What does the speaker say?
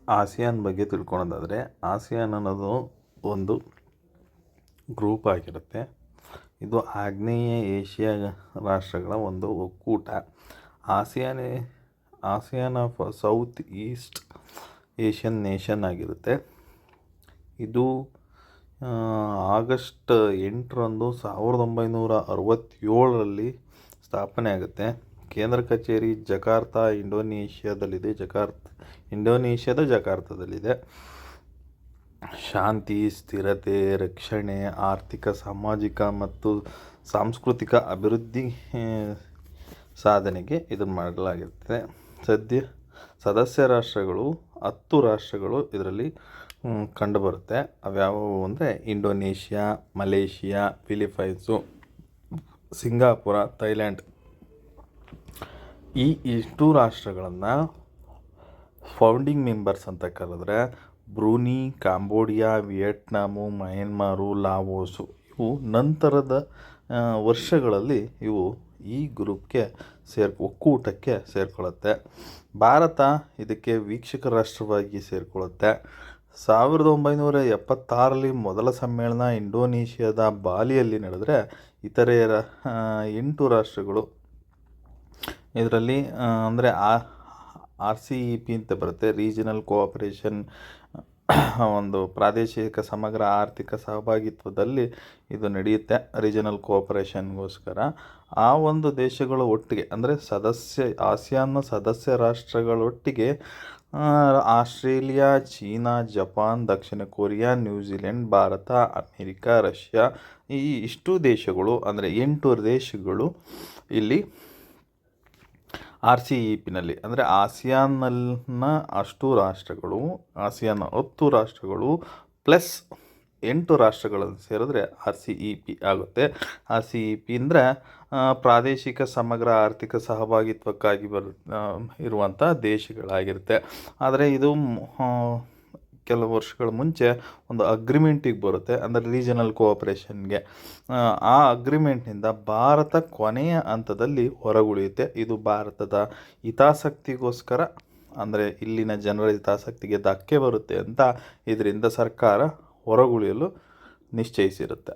ASEAN ಬಗ್ಗೆ ತಿಳ್ಕೊಳೋದಾದರೆ, ASEAN ಅನ್ನೋದು ಒಂದು ಗ್ರೂಪ್ ಆಗಿರುತ್ತೆ. ಇದು ಆಗ್ನೇಯ ಏಷ್ಯಾ ರಾಷ್ಟ್ರಗಳ ಒಂದು ಒಕ್ಕೂಟ. ASEAN of south East Asian nation ಆಗಿರುತ್ತೆ. ಇದು ಆಗಸ್ಟ್ 8ರಂದು 1967ರಲ್ಲಿ ಸ್ಥಾಪನೆ ಆಗುತ್ತೆ. ಕೇಂದ್ರ ಕಚೇರಿ ಜಕಾರ್ತಾ, ಇಂಡೋನೇಷ್ಯಾದಲ್ಲಿದೆ. ಇಂಡೋನೇಷ್ಯಾದ ಜಕಾರ್ತದಲ್ಲಿದೆ. ಶಾಂತಿ, ಸ್ಥಿರತೆ, ರಕ್ಷಣೆ, ಆರ್ಥಿಕ, ಸಾಮಾಜಿಕ ಮತ್ತು ಸಾಂಸ್ಕೃತಿಕ ಅಭಿವೃದ್ಧಿ ಸಾಧನೆಗೆ ಇದನ್ನು ಮಾಡಲಾಗಿರ್ತದೆ. ಸದಸ್ಯ ರಾಷ್ಟ್ರಗಳು 10 ರಾಷ್ಟ್ರಗಳು ಇದರಲ್ಲಿ ಕಂಡುಬರುತ್ತೆ. ಅವ್ಯಾವುವು ಅಂದರೆ ಇಂಡೋನೇಷ್ಯಾ, ಮಲೇಷಿಯಾ, ಫಿಲಿಪೈನ್ಸು, ಸಿಂಗಾಪುರ, ಥೈಲ್ಯಾಂಡ್. ಇಷ್ಟು ರಾಷ್ಟ್ರಗಳನ್ನು ಫೌಂಡಿಂಗ್ ಮೆಂಬರ್ಸ್ ಅಂತ ಕರೆದ್ರೆ ಬ್ರೂನಿ, ಕಾಂಬೋಡಿಯಾ, ವಿಯೆಟ್ನಾಮು, ಮಯನ್ಮಾರು, ಲಾವೋಸು ಇವು ನಂತರದ ವರ್ಷಗಳಲ್ಲಿ ಇವು ಈ ಗ್ರೂಪ್ಗೆ ಒಕ್ಕೂಟಕ್ಕೆ ಸೇರಿಕೊಳ್ಳುತ್ತೆ. ಭಾರತ ಇದಕ್ಕೆ ವೀಕ್ಷಕ ರಾಷ್ಟ್ರವಾಗಿ ಸೇರಿಕೊಳ್ಳುತ್ತೆ. 1976ರಲ್ಲಿ ಮೊದಲ ಸಮ್ಮೇಳನ ಇಂಡೋನೇಷ್ಯಾದ ಬಾಲಿಯಲ್ಲಿ ನಡೆದರೆ ಇತರೆ 8 ರಾಷ್ಟ್ರಗಳು ಇದರಲ್ಲಿ ಅಂದರೆ RCEP ಅಂತ ಬರುತ್ತೆ. ರೀಜನಲ್ ಕೋಆಪರೇಷನ್, ಒಂದು ಪ್ರಾದೇಶಿಕ ಸಮಗ್ರ ಆರ್ಥಿಕ ಸಹಭಾಗಿತ್ವದಲ್ಲಿ ಇದು ನಡೆಯುತ್ತೆ. ರೀಜನಲ್ ಕೋಆಪರೇಷನ್ಗೋಸ್ಕರ ಆ ಒಂದು ದೇಶಗಳು ಒಟ್ಟಿಗೆ ಅಂದರೆ ಆಸಿಯಾನ್ನ ಸದಸ್ಯ ರಾಷ್ಟ್ರಗಳೊಟ್ಟಿಗೆ ಆಸ್ಟ್ರೇಲಿಯಾ, ಚೀನಾ, ಜಪಾನ್, ದಕ್ಷಿಣ Korea, New Zealand, Bharat, America, Russia ಇಷ್ಟು ದೇಶಗಳು ಅಂದರೆ 8 ದೇಶಗಳು ಇಲ್ಲಿ RCEPನಲ್ಲಿ ಅಂದರೆ ಆಸಿಯಾನ್ನ ಅಷ್ಟು ರಾಷ್ಟ್ರಗಳು, ಆಸಿಯಾನ 10 ರಾಷ್ಟ್ರಗಳು ಪ್ಲಸ್ 8 ರಾಷ್ಟ್ರಗಳನ್ನು ಸೇರಿದ್ರೆ RCEP ಆಗುತ್ತೆ. RCEP ಅಂದರೆ ಪ್ರಾದೇಶಿಕ ಸಮಗ್ರ ಆರ್ಥಿಕ ಸಹಭಾಗಿತ್ವಕ್ಕಾಗಿ ಇರುವಂಥ ದೇಶಗಳಾಗಿರುತ್ತೆ. ಆದರೆ ಇದು ಕೆಲವು ವರ್ಷಗಳ ಮುಂಚೆ ಒಂದು ಅಗ್ರಿಮೆಂಟಿಗೆ ಬರುತ್ತೆ, ಅಂದರೆ ರೀಜನಲ್ ಕೋಆಪರೇಷನ್ಗೆ. ಆ ಅಗ್ರಿಮೆಂಟ್ನಿಂದ ಭಾರತ ಕೊನೆಯ ಹಂತದಲ್ಲಿ ಹೊರಗುಳಿಯುತ್ತೆ. ಇದು ಭಾರತದ ಹಿತಾಸಕ್ತಿಗೋಸ್ಕರ, ಅಂದರೆ ಇಲ್ಲಿನ ಜನರ ಹಿತಾಸಕ್ತಿಗೆ ಧಕ್ಕೆ ಬರುತ್ತೆ ಅಂತ ಇದರಿಂದ ಸರ್ಕಾರ ಹೊರಗುಳಿಯಲು ನಿಶ್ಚಯಿಸಿರುತ್ತೆ.